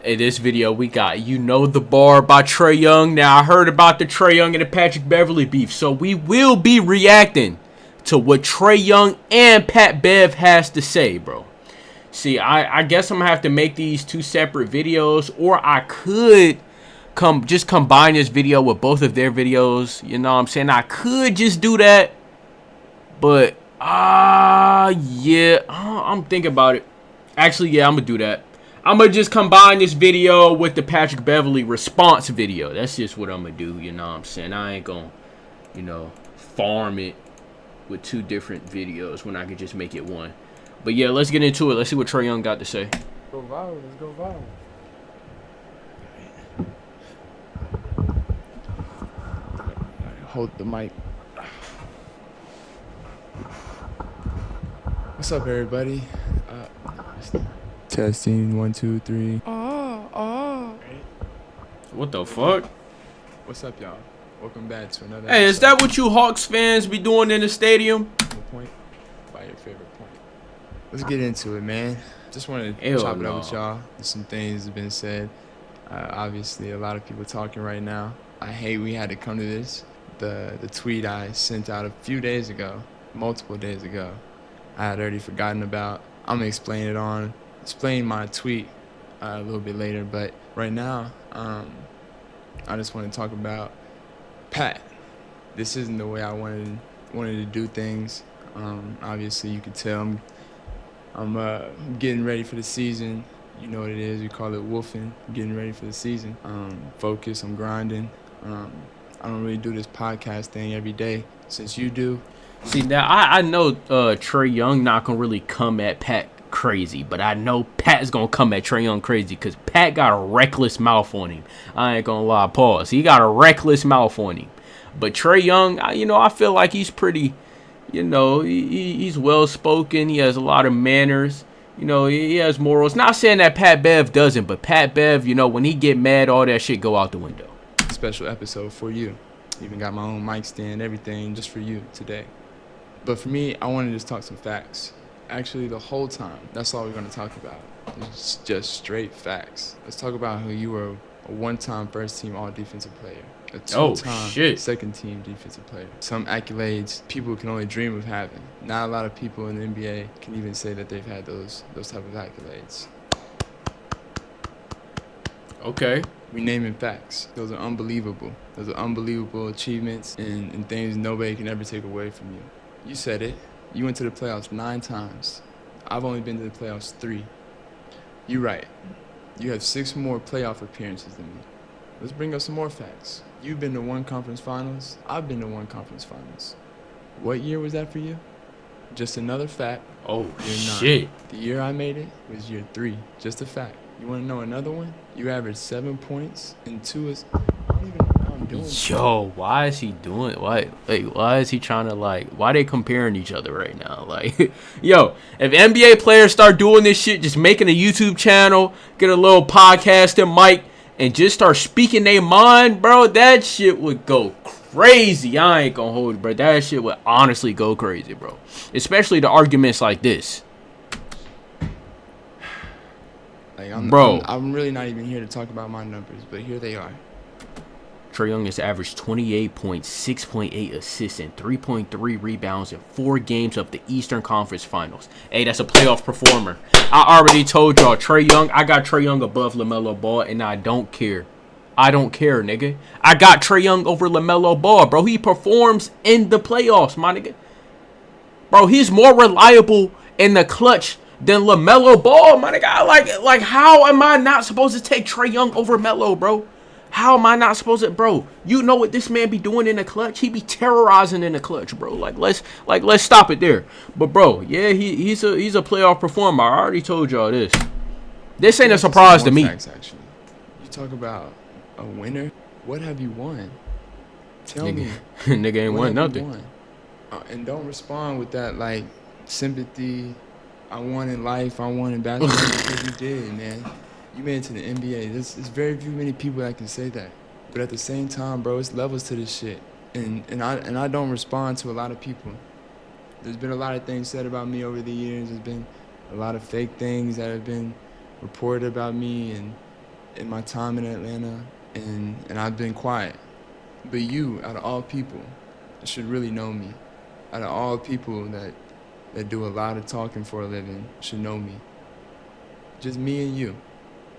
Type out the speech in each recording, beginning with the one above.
In this video, we got "You Know the Bar" by Trae Young. Now, I heard about the Trae Young and the Patrick Beverly beef, so we will be reacting to what Trae Young and Pat Bev has to say, bro. See, I guess I'm gonna have to make these two separate videos, or I could just combine this video with both of their videos. You know what I'm saying? I could just do that, but yeah, I'm thinking about it. Actually, yeah, I'm gonna do that. I'm gonna just combine this video with the Patrick Beverly response video. That's just what I'm gonna do. You know what I'm saying? I ain't gonna, farm it with two different videos when I could just make it one. But yeah, let's get into it. Let's see what Trae Young got to say. Go viral. Let's go viral. Hold the mic. What's up, everybody? Testing 1, 2, 3. What the fuck? What's up, y'all? Welcome back to another. Hey, is that what you Hawks fans be doing in the stadium? Point by your favorite point. Let's get into it, man. Just wanted to chop it up with y'all. Some things have been said. Obviously, a lot of people talking right now. I hate we had to come to this. The tweet I sent out a few days ago, multiple days ago, I had already forgotten about. I'm gonna explain my tweet a little bit later, but right now, I just want to talk about Pat. This isn't the way I wanted to do things. Obviously, you can tell I'm getting ready for the season. You know what it is. We call it wolfing. Getting ready for the season. Focus. I'm grinding. I don't really do this podcast thing every day since you do. See, now I know Trae Young not gonna really come at Pat crazy, but I know Pat's gonna come at Trae Young crazy because Pat got a reckless mouth on him. I ain't gonna lie, pause. He got a reckless mouth on him. But Trae Young, I feel like he's pretty, he's well spoken. He has a lot of manners. He has morals. Not saying that Pat Bev doesn't, but Pat Bev, when he get mad, all that shit go out the window. Special episode for you. Even got my own mic stand, everything just for you today. But for me, I wanted to just talk some facts. Actually, the whole time, that's all we're going to talk about. It's just straight facts. Let's talk about how you were a one-time first-team all-defensive player, a two-time second-team defensive player. Some accolades people can only dream of having. Not a lot of people in the NBA can even say that they've had those type of accolades. Okay. We naming facts. Those are unbelievable. Those are unbelievable achievements and things nobody can ever take away from you. You said it. You went to the playoffs 9 times. I've only been to the playoffs 3. You're right. You have 6 more playoff appearances than me. Let's bring up some more facts. You've been to 1 conference finals. I've been to 1 conference finals. What year was that for you? Just another fact. Oh, shit. The year I made it was year 3. Just a fact. You want to know another one? You averaged 7 points and 2 is. I don't even know how I'm doing. Yo, why is he doing? Why is he trying to why they comparing each other right now? Yo, if NBA players start doing this shit, just making a YouTube channel, get a little podcast and mic, and just start speaking their mind, bro, that shit would go crazy. I ain't gonna hold you, bro. That shit would honestly go crazy, bro. Especially the arguments like this. I'm really not even here to talk about my numbers, but here they are. Trae Young has averaged 28 points, 6.8 assists, and 3.3 rebounds in 4 games of the Eastern Conference Finals. Hey, that's a playoff performer. I already told y'all, Trae Young, I got Trae Young above LaMelo Ball, and I don't care. I don't care, nigga. I got Trae Young over LaMelo Ball, bro. He performs in the playoffs, my nigga. Bro, he's more reliable in the clutch than LaMelo Ball, my nigga. Like, how am I not supposed to take Trae Young over Melo, bro? How am I not supposed to, bro? You know what this man be doing in the clutch? He be terrorizing in the clutch, bro. Let's stop it there. But bro, yeah, he's a playoff performer. I already told y'all this. This ain't a surprise to me. Facts, actually. You talk about a winner. What have you won? Tell me. Nigga ain't won nothing. And don't respond with that sympathy. I won in life. I won in basketball because you did, man. You made it to the NBA. There's very many people that can say that. But at the same time, bro, it's levels to this shit. And I don't respond to a lot of people. There's been a lot of things said about me over the years. There's been a lot of fake things that have been reported about me, and in my time in Atlanta, and I've been quiet. But you, out of all people, should really know me. Out of all people that do a lot of talking for a living, should know me. Just me and you.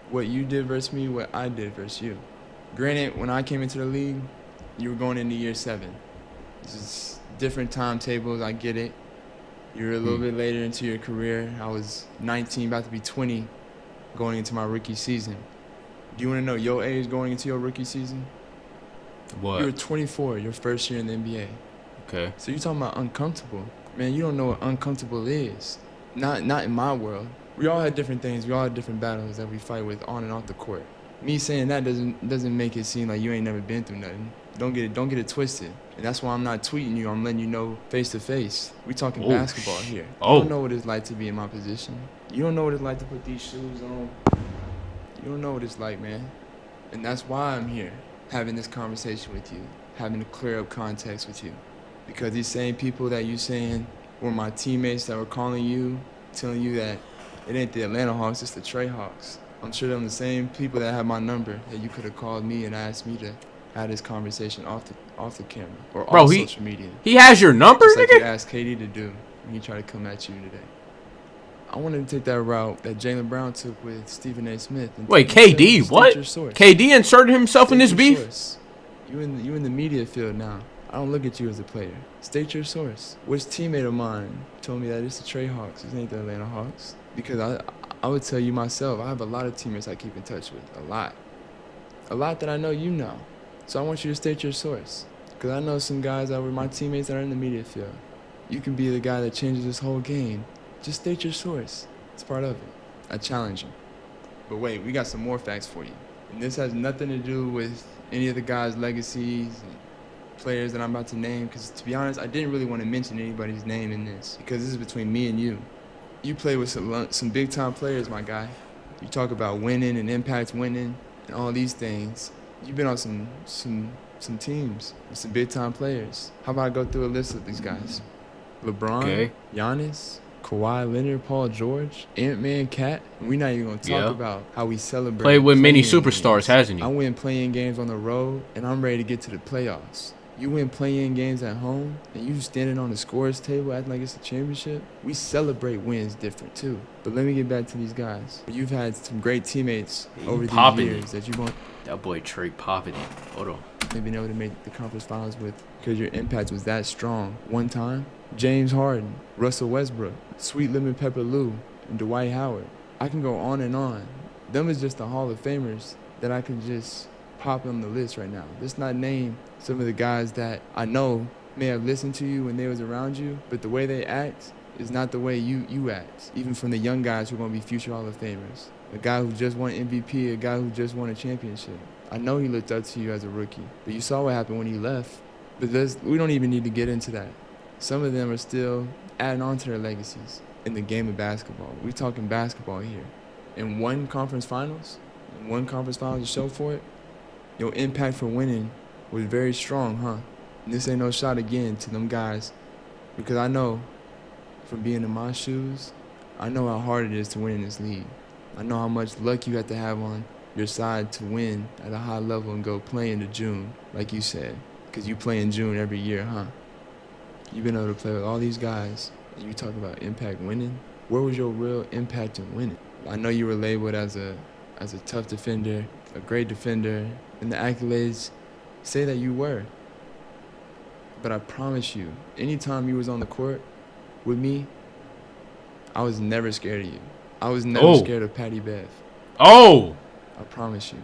What you did versus me, what I did versus you. Granted, when I came into the league, you were going into year 7. Just different timetables, I get it. You're a little bit later into your career. I was 19, about to be 20, going into my rookie season. Do you want to know your age going into your rookie season? What? You were 24, your first year in the NBA. Okay. So you're talking about uncomfortable. Man, you don't know what uncomfortable is. Not in my world. We all had different things. We all had different battles that we fight with on and off the court. Me saying that doesn't make it seem like you ain't never been through nothing. Don't get it twisted. And that's why I'm not tweeting you. I'm letting you know face to face. We talking basketball here. You don't know what it's like to be in my position. You don't know what it's like to put these shoes on. You don't know what it's like, man. And that's why I'm here, having this conversation with you, having to clear up context with you. Because these same people that you saying were my teammates that were calling you, telling you that it ain't the Atlanta Hawks, it's the Trae Hawks. I'm sure they're the same people that have my number that you could have called me and asked me to have this conversation off the camera or off social media. He has your number, just like nigga? you asked KD to do when he tried to come at you today. I wanted to take that route that Jaylen Brown took with Stephen A. Smith. Wait, KD? What? KD inserted himself in this beef? Source. You in the media field now. I don't look at you as a player. State your source. Which teammate of mine told me that it's the Trae Hawks, it ain't the Atlanta Hawks? Because I would tell you myself, I have a lot of teammates I keep in touch with. A lot that I know you know. So I want you to state your source. Because I know some guys that were my teammates that are in the media field. You can be the guy that changes this whole game. Just state your source. It's part of it. I challenge you. But wait, we got some more facts for you. And this has nothing to do with any of the guys' legacies and players that I'm about to name. Because to be honest, I didn't really want to mention anybody's name in this. Because this is between me and you. You play with some big-time players, my guy. You talk about winning and impact winning and all these things. You've been on some teams with some big-time players. How about I go through a list of these guys? LeBron, Giannis, Kawhi Leonard, Paul George, Ant-Man, Cat. We're not even going to talk about how we celebrate. Played with many superstars, hasn't he? I win playing games on the road, and I'm ready to get to the playoffs. You win playing games at home, and you standing on the scores table acting like it's a championship. We celebrate wins different, too. But let me get back to these guys. You've had some great teammates over the years that you've won. That boy Trae popping it. Hold on. They've been able to make the conference finals with because your impact was that strong. One time, James Harden, Russell Westbrook, Sweet Lemon Pepper Lou, and Dwight Howard. I can go on and on. Them is just the Hall of Famers that I can just pop on the list right now. Let's not name some of the guys that I know may have listened to you when they was around you, but the way they act is not the way you act. Even from the young guys who are going to be future Hall of Famers. A guy who just won MVP, a guy who just won a championship. I know he looked up to you as a rookie, but you saw what happened when he left. But we don't even need to get into that. Some of them are still adding on to their legacies in the game of basketball. We're talking basketball here. In one conference finals to show for it, your impact for winning was very strong, huh? And this ain't no shot again to them guys, because I know from being in my shoes, I know how hard it is to win in this league. I know how much luck you have to have on your side to win at a high level and go play into June, like you said, because you play in June every year, huh? You've been able to play with all these guys, and you talk about impact winning. Where was your real impact in winning? I know you were labeled as a tough defender, a great defender, and the accolades say that you were. But I promise you, anytime you was on the court with me, I was never scared of you. I was never scared of Patty Bev. I promise you.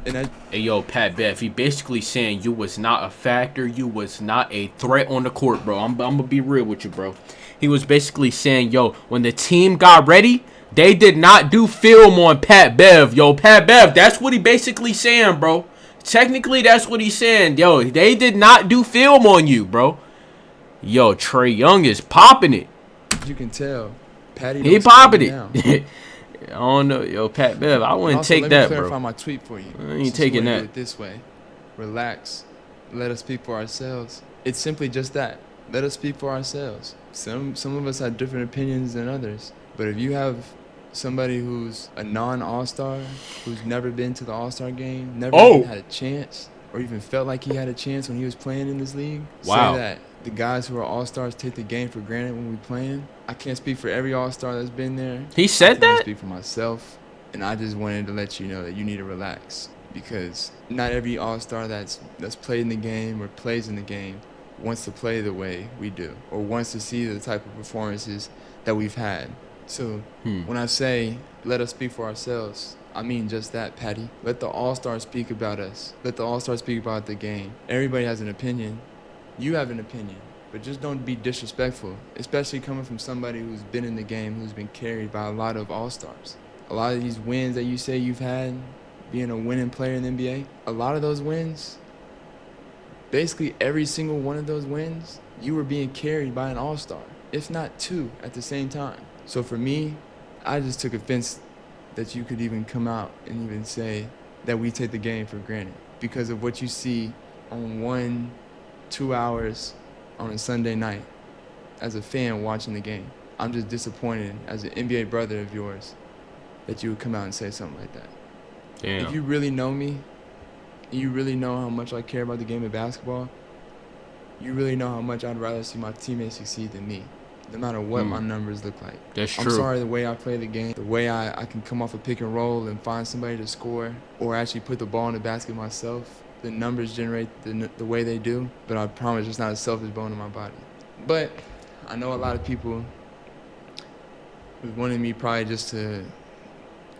Hey, yo, Pat Bev, he basically saying you was not a factor. You was not a threat on the court, bro. I'm going to be real with you, bro. He was basically saying, yo, when the team got ready, they did not do film on Pat Bev. Yo, Pat Bev, that's what he basically saying, bro. Technically, that's what he's saying. Yo, they did not do film on you, bro. Yo, Trae Young is popping it. You can tell. Patty he popping it. I don't know. Yo, Pat Bev, I wouldn't take that, bro. Let me clarify my tweet for you. I ain't taking that. Do it this way. Relax. Let us speak for ourselves. It's simply just that. Let us speak for ourselves. Some of us have different opinions than others. But if you have somebody who's a non-All-Star, who's never been to the All-Star game, never even had a chance, or even felt like he had a chance when he was playing in this league, say that the guys who are All-Stars take the game for granted when we playing. I can't speak for every All-Star that's been there. He said that? I speak for myself, and I just wanted to let you know that you need to relax, because not every All-Star that's played in the game or plays in the game wants to play the way we do, or wants to see the type of performances that we've had. So when I say let us speak for ourselves, I mean just that, Patty. Let the All-Stars speak about us. Let the All-Stars speak about the game. Everybody has an opinion. You have an opinion, but just don't be disrespectful, especially coming from somebody who's been in the game, who's been carried by a lot of All-Stars. A lot of these wins that you say you've had, being a winning player in the NBA, a lot of those wins, basically every single one of those wins, you were being carried by an All-Star, if not two at the same time. So for me, I just took offense that you could even come out and even say that we take the game for granted because of what you see on 1-2 hours on a Sunday night as a fan watching the game. I'm just disappointed as an NBA brother of yours that you would come out and say something like that. Damn. If you really know me, you really know how much I care about the game of basketball, you really know how much I'd rather see my teammates succeed than me, no matter what my numbers look like. That's true. I'm sorry the way I play the game, the way I can come off a pick and roll and find somebody to score or actually put the ball in the basket myself. The numbers generate the way they do, but I promise it's not a selfish bone in my body. But I know a lot of people wanted me probably just to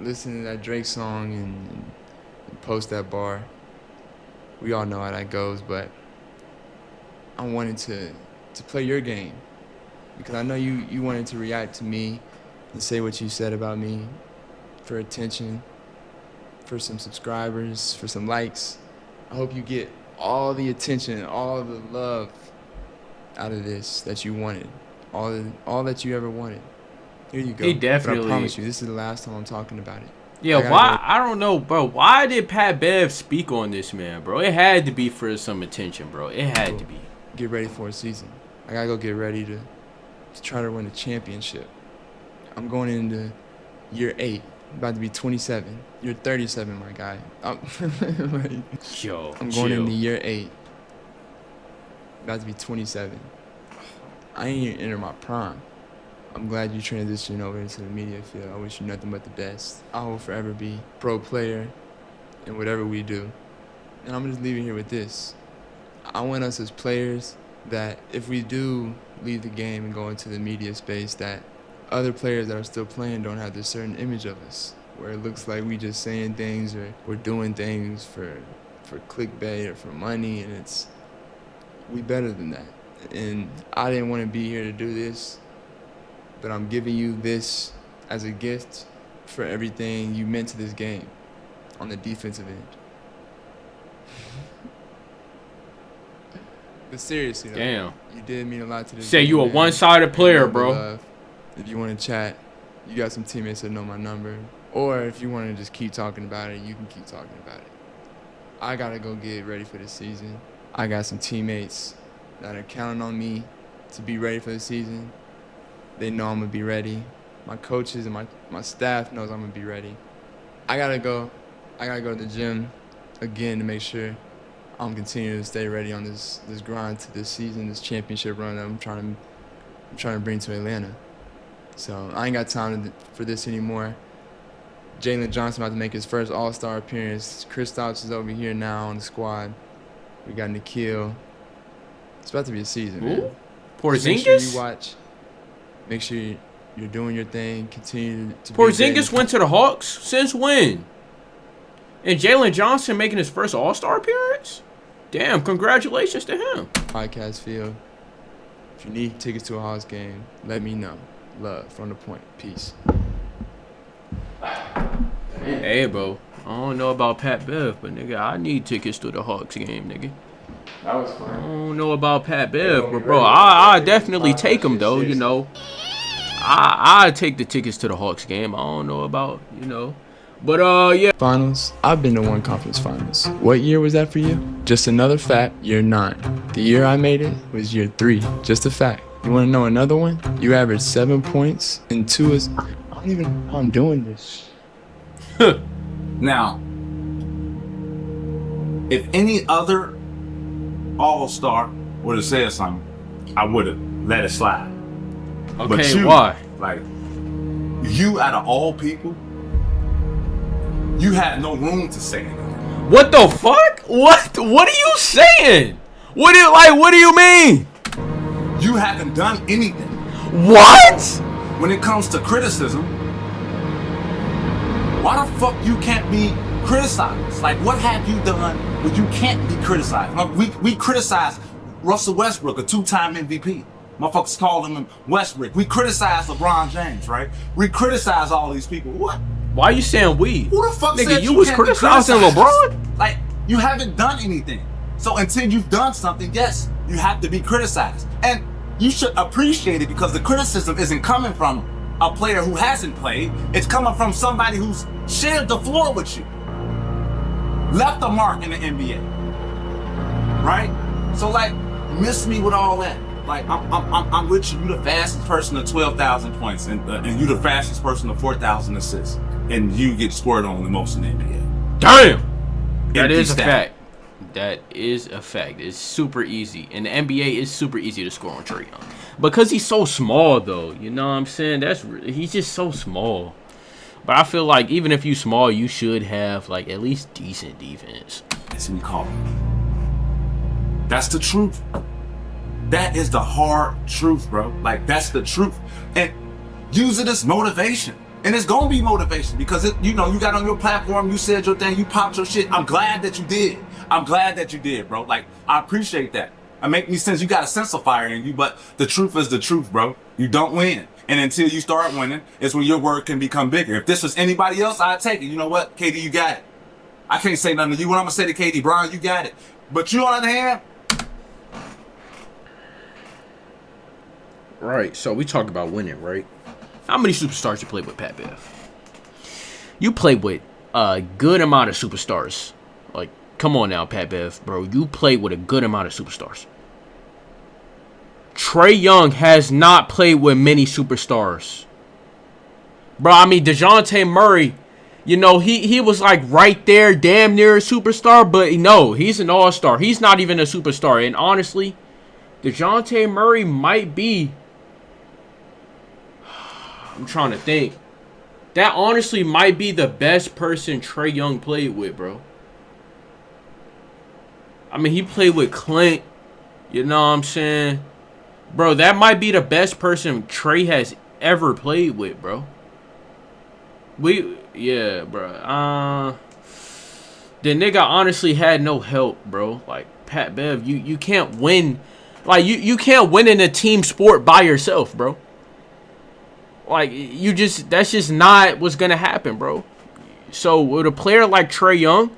listen to that Drake song and post that bar. We all know how that goes, but I wanted to play your game because I know you wanted to react to me and say what you said about me for attention, for some subscribers, for some likes. I hope you get all the attention, all the love out of this that you wanted, all that you ever wanted. Here you go. He definitely. But I promise you, this is the last time I'm talking about it. Yeah, why? I don't know, bro. Why did Pat Bev speak on this, man, bro? It had to be for some attention, bro. It had to be. Get ready for a season. I gotta go get ready to try to win a championship. I'm going into year 8. I'm about to be 27. You're 37, my guy. I'm going into year 8. About to be 27. I ain't even enter my prime. I'm glad you transitioned over into the media field. I wish you nothing but the best. I will forever be pro player in whatever we do. And I'm just leaving here with this. I want us as players that if we do leave the game and go into the media space, that other players that are still playing don't have this certain image of us where it looks like we just saying things or we're doing things for clickbait or for money, and we better than that. And I didn't want to be here to do this, but I'm giving you this as a gift for everything you meant to this game on the defensive end. But seriously, though, damn, you did mean a lot to this Say game, you a man. one-sided player, bro. If you want to chat, you got some teammates that know my number. Or if you want to just keep talking about it, you can keep talking about it. I got to go get ready for the season. I got some teammates that are counting on me to be ready for the season. They know I'm going to be ready. My coaches and my staff knows I'm going to be ready. I got to go to the gym again to make sure I'm continuing to stay ready on this grind to this season, this championship run that I'm trying to bring to Atlanta. So I ain't got time for this anymore. Jalen Johnson about to make his first All-Star appearance. Kristaps is over here now on the squad. We got Nikhil. It's about to be a season, man. Porzingis? Make sure you watch. Make sure you're doing your thing. Continue to Porzingis went to the Hawks? Since when? And Jalen Johnson making his first All-Star appearance? Damn, congratulations to him. Podcast field. If you need tickets to a Hawks game, let me know. Love from the point. Peace. Hey, bro. I don't know about Pat Bev, but nigga, I need tickets to the Hawks game, nigga. That was fun. I don't know about Pat Bev, but bro, I definitely take him though. You know, I take the tickets to the Hawks game. I don't know about but yeah. Finals. I've been to one conference finals. What year was that for you? Just another fact. Year 9. The year I made it was year 3. Just a fact. You want to know another one? You averaged 7 points and 2 don't even know I'm doing this. Now, if any other all-star would have said something, I would have let it slide. Okay, but you, why? Like, you out of all people, you had no room to say anything. What the fuck? What are you saying? What do you mean? You haven't done anything. What? When it comes to criticism, why the fuck you can't be criticized? Like, what have you done where you can't be criticized? We criticize Russell Westbrook, a 2-time MVP. Motherfuckers call him Westbrook. We criticize LeBron James, right? We criticize all these people. What? Why are you saying we? Who the fuck Nigga, said you was can't be criticizing criticized? LeBron? Like, you haven't done anything. So until you've done something, yes, you have to be criticized. And you should appreciate it because the criticism isn't coming from a player who hasn't played. It's coming from somebody who's shared the floor with you. Left a mark in the NBA. Right? So, like, miss me with all that. Like, I'm with you. You the fastest person to 12,000 points, and you the fastest person to 4,000 assists, and you get scored on the most in the NBA. Damn. That is a stat. fact. That is a fact. It's super easy. In the NBA, it's super easy to score on Trae Young. Because he's so small, though. You know what I'm saying? He's just so small. But I feel like even if you small, you should have, like, at least decent defense. That's what we call it. That's the truth. That is the hard truth, bro. Like, that's the truth. And use it as motivation. And it's gonna be motivation because, you got on your platform, you said your thing, you popped your shit. I'm glad that you did. I'm glad that you did, bro. Like, I appreciate that. It makes me sense. You got a sense of fire in you, but the truth is the truth, bro. You don't win. And until you start winning, it's when your word can become bigger. If this was anybody else, I'd take it. You know what? KD, you got it. I can't say nothing to you. What I'm gonna say to KD, Brian, you got it. But you, on the other hand, Right, so we talk about winning, right? How many superstars you played with, Pat Bev? You played with a good amount of superstars. Like, come on now, Pat Bev, bro. You played with a good amount of superstars. Trae Young has not played with many superstars. Bro, I mean, DeJounte Murray, he was like right there, damn near a superstar, but no, he's an all-star. He's not even a superstar. And honestly, DeJounte Murray might be... I'm trying to think. That honestly might be the best person Trae Young played with, bro. I mean, he played with Clint. You know what I'm saying? Bro, that might be the best person Trae has ever played with, bro. Yeah, bro. The nigga honestly had no help, bro. Like, Pat Bev, you can't win. Like, you can't win in a team sport by yourself, bro. Like, that's just not what's gonna happen, bro. So with a player like Trae Young,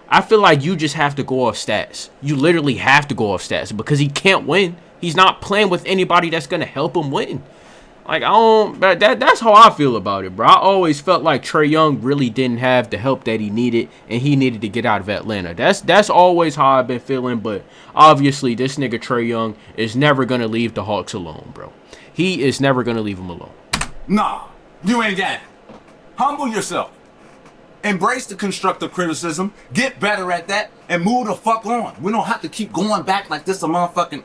I feel like you just have to go off stats. You literally have to go off stats because he can't win. He's not playing with anybody that's gonna help him win. Like, that's how I feel about it, bro. I always felt like Trae Young really didn't have the help that he needed, and he needed to get out of Atlanta. That's always how I've been feeling, but obviously this nigga Trae Young is never gonna leave the Hawks alone, bro. He is never gonna leave him alone. Nah, you ain't got it. Humble yourself. Embrace the constructive criticism. Get better at that and move the fuck on. We don't have to keep going back like this a motherfucking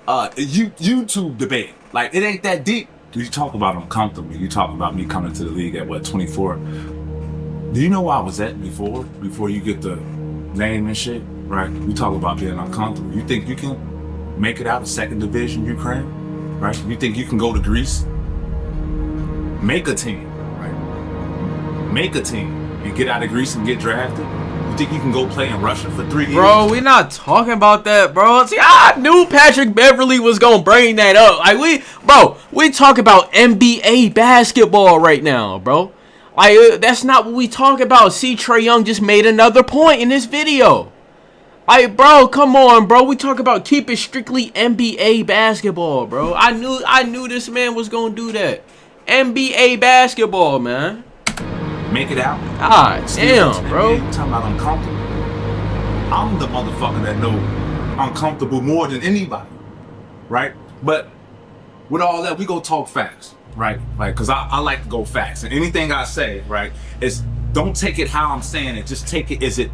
YouTube debate. Like, it ain't that deep. You talk about uncomfortable. You talk about me coming to the league at 24. Do you know where I was at before you get the name and shit? Right? We talk about being uncomfortable. You think you can make it out of second division Ukraine? Right? You think you can go to Greece? Make a team, right? Make a team and get out of Greece and get drafted. You think you can go play in Russia for 3 years? Bro, we're not talking about that, bro. See, I knew Patrick Beverly was gonna bring that up. Like, we talk about NBA basketball right now, bro. Like, that's not what we talk about. See, Trae Young just made another point in this video. Like, bro, come on, bro. We talk about keep it strictly NBA basketball, bro. I knew this man was gonna do that. NBA basketball, man. Make it out. God damn, bro. You talking about uncomfortable. I'm the motherfucker that know uncomfortable more than anybody. Right? But with all that, we go talk facts. right? Like, cause I like to go facts, and anything I say, right, is don't take it how I'm saying it. Just take it. Is it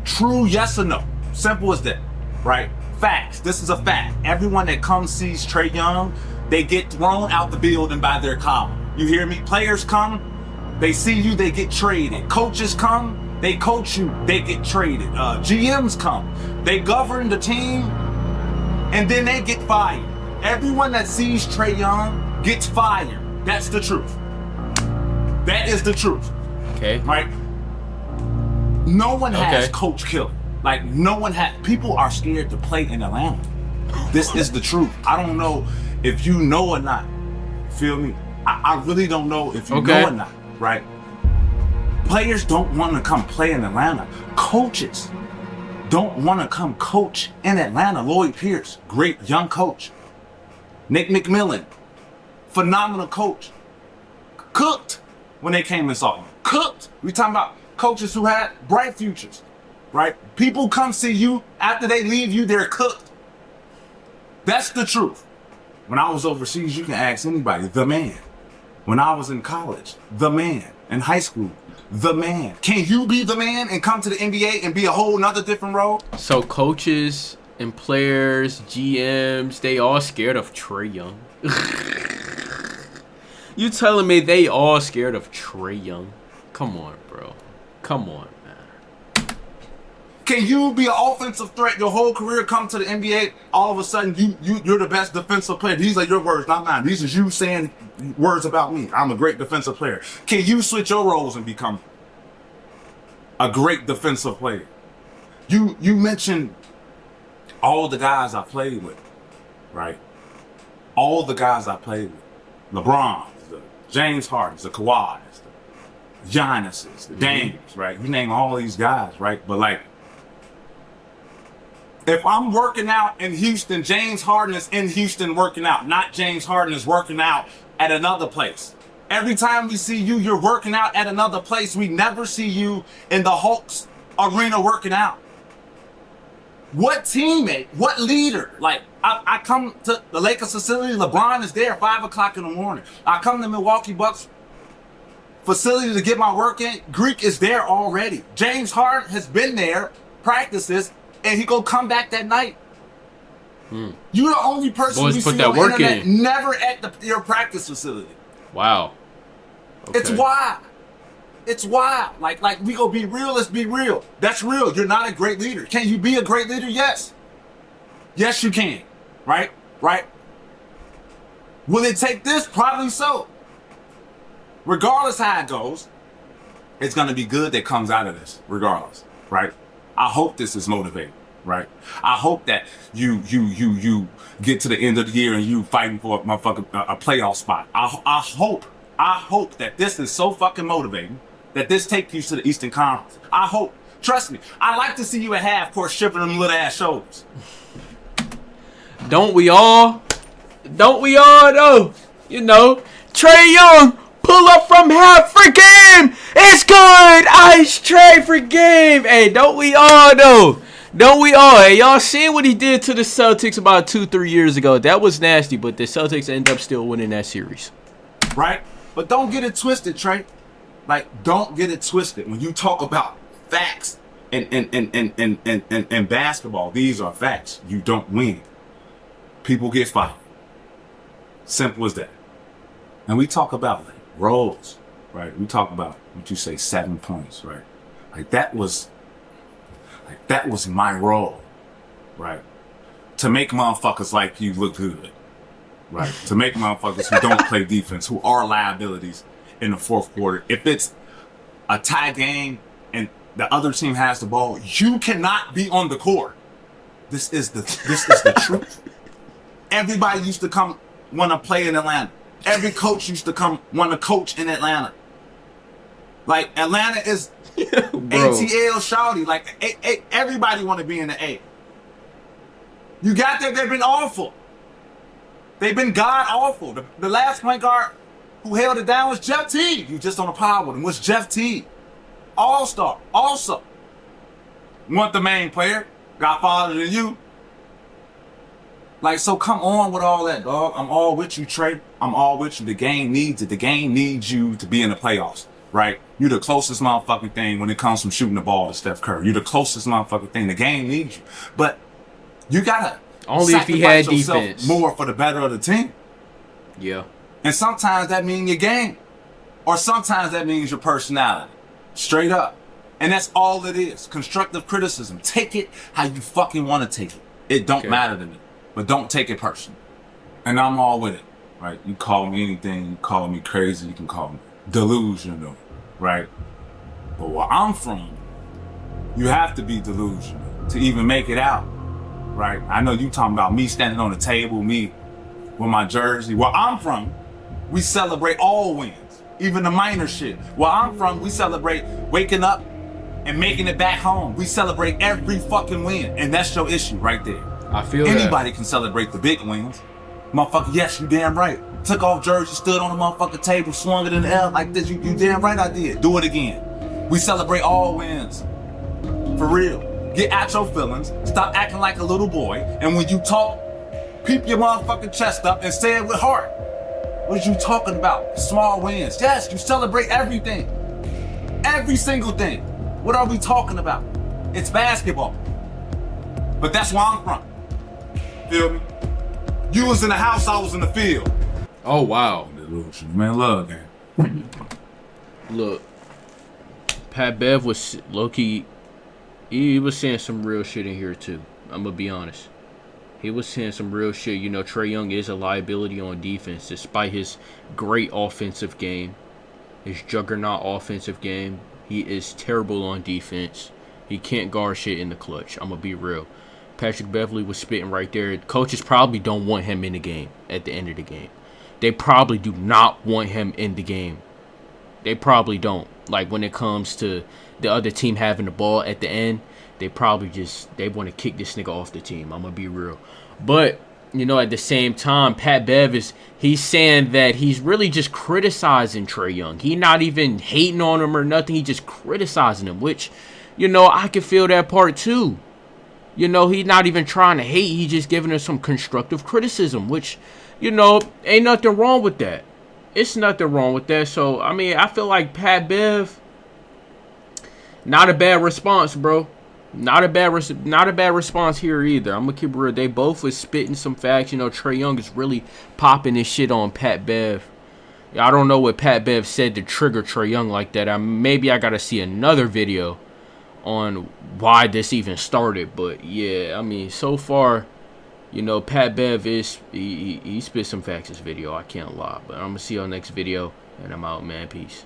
true? Yes or no? Simple as that, right? Facts. This is a fact. Everyone that comes sees Trae Young, they get thrown out the building by their collar. You hear me? Players come, they see you, they get traded. Coaches come, they coach you, they get traded. GMs come, they govern the team, and then they get fired. Everyone that sees Trae Young gets fired. That's the truth. That is the truth. Okay. Right? No one has coach killer. Like, no one has. People are scared to play in Atlanta. This is the truth. I don't know if you know or not. Feel me? I really don't know if you know or not, right? Players don't want to come play in Atlanta. Coaches don't want to come coach in Atlanta. Lloyd Pierce, great young coach. Nick McMillan, phenomenal coach. Cooked when they came and saw him. Cooked. We talking about coaches who had bright futures, right? People come see you. After they leave you, they're cooked. That's the truth. When I was overseas, you can ask anybody, the man. When I was in college, the man. In high school, the man. Can you be the man and come to the NBA and be a whole nother different role? So coaches and players, GMs, they all scared of Trae Young. You telling me they all scared of Trae Young? Come on, bro. Come on, man. Can you be an offensive threat your whole career, come to the NBA, all of a sudden you're the best defensive player? These are your words, not mine. These are you saying words about me. I'm a great defensive player. Can you switch your roles and become a great defensive player? You mentioned all the guys I played with, right? All the guys I played with. LeBron, the James Hardens, the Kawhis, the Giannis's, the Dames, right? You name all these guys, right? But like, if I'm working out in Houston, James Harden is in Houston working out, not James Harden is working out at another place. Every time we see you, you're working out at another place. We never see you in the Hawks arena working out. What teammate, what leader? Like, I come to the Lakers facility, LeBron is there at 5 o'clock in the morning. I come to Milwaukee Bucks facility to get my work in. Greek is there already. James Harden has been there, practices, and he gonna come back that night. You're the only person we see on the internet never at your practice facility. Wow. Okay. It's wild. It's wild. Like we gonna be real, let's be real. That's real. You're not a great leader. Can you be a great leader? Yes. Yes, you can. Right? Right? Will it take this? Probably so. Regardless how it goes, it's gonna be good that comes out of this, regardless. Right? I hope this is motivating, right? I hope that you get to the end of the year and you fighting for a motherfucking a playoff spot. I hope that this is so fucking motivating that this takes you to the Eastern Conference. I hope. Trust me. I like to see you at half court stripping them little ass shoulders. Don't we all? Don't we all though? You know, Trae Young. Pull up from half for game. It's good. Ice Trae for game. Hey, don't we all though? Don't we all? Hey, y'all seen what he did to the Celtics about 2-3 years ago? That was nasty, but the Celtics end up still winning that series. Right? But don't get it twisted, Trae. Like, don't get it twisted. When you talk about facts and basketball, these are facts. You don't win. People get fired. Simple as that. And we talk about like roles, right? We talk about what you say, 7 points, right? Like that was my role, right? To make motherfuckers like you look good, right? To make motherfuckers who don't play defense, who are liabilities in the fourth quarter. If it's a tie game and the other team has the ball, you cannot be on the court. This is the truth. Everybody used to come want to play in Atlanta. Every coach used to come want to coach in Atlanta. Like, Atlanta is ATL shawty. Like, everybody want to be in the A. You got that? They've been awful. They've been god awful. The last point guard who held it down was Jeff Teague. You just on a pod with him. Was Jeff Teague. All-star. Also. Want the main player. Got farther than you. Like, so come on with all that, dog. I'm all with you, Trae. I'm all with you. The game needs it. The game needs you to be in the playoffs, right? You're the closest motherfucking thing when it comes from shooting the ball to Steph Curry. You're the closest motherfucking thing. The game needs you. But you gotta only if he had defense more for the better of the team. Yeah. And sometimes that means your game. Or sometimes that means your personality. Straight up. And that's all it is. Constructive criticism. Take it how you fucking want to take it. It don't matter to me. But don't take it personal. And I'm all with it. Right? You call me anything. You call me crazy. You can call me delusional. Right? But where I'm from, you have to be delusional to even make it out. Right? I know you talking about me standing on the table, me with my jersey. Where I'm from, we celebrate all wins. Even the minor shit. Where I'm from, we celebrate waking up and making it back home. We celebrate every fucking win. And that's your issue right there. I feel anybody can celebrate the big wins. Motherfucker, yes, you damn right. Took off jersey, stood on the motherfucking table, swung it in the air like this. You damn right I did. Do it again. We celebrate all wins. For real. Get out your feelings. Stop acting like a little boy. And when you talk, peep your motherfucking chest up and say it with heart. What are you talking about? Small wins. Yes, you celebrate everything. Every single thing. What are we talking about? It's basketball. But that's where I'm from. Feel me? You was in the house, I was in the field. Oh, wow. Man, love, man. Look, Pat Bev was low-key, he was saying some real shit in here, too. I'm going to be honest. He was saying some real shit. You know, Trae Young is a liability on defense, despite his great offensive game, his juggernaut offensive game. He is terrible on defense. He can't guard shit in the clutch. I'm going to be real. Patrick Beverly was spitting right there. Coaches probably don't want him in the game at the end of the game. They probably do not want him in the game. They probably don't. Like, when it comes to the other team having the ball at the end, they probably they want to kick this nigga off the team. I'm going to be real. But, you know, at the same time, Pat Bev he's saying that he's really just criticizing Trae Young. He not even hating on him or nothing. He just criticizing him, which, you know, I can feel that part too. You know, he's not even trying to hate. He's just giving us some constructive criticism, which, you know, ain't nothing wrong with that. It's nothing wrong with that. So, I mean, I feel like Pat Bev, not a bad response, bro. Not a bad response here either. I'm going to keep it real. They both was spitting some facts. You know, Trae Young is really popping his shit on Pat Bev. I don't know what Pat Bev said to trigger Trae Young like that. Maybe I got to see another video on why this even started. But yeah, I mean, so far, you know, Pat Bev he spit some facts this video. I can't lie. But I'm going to see you on the next video. And I'm out, man. Peace.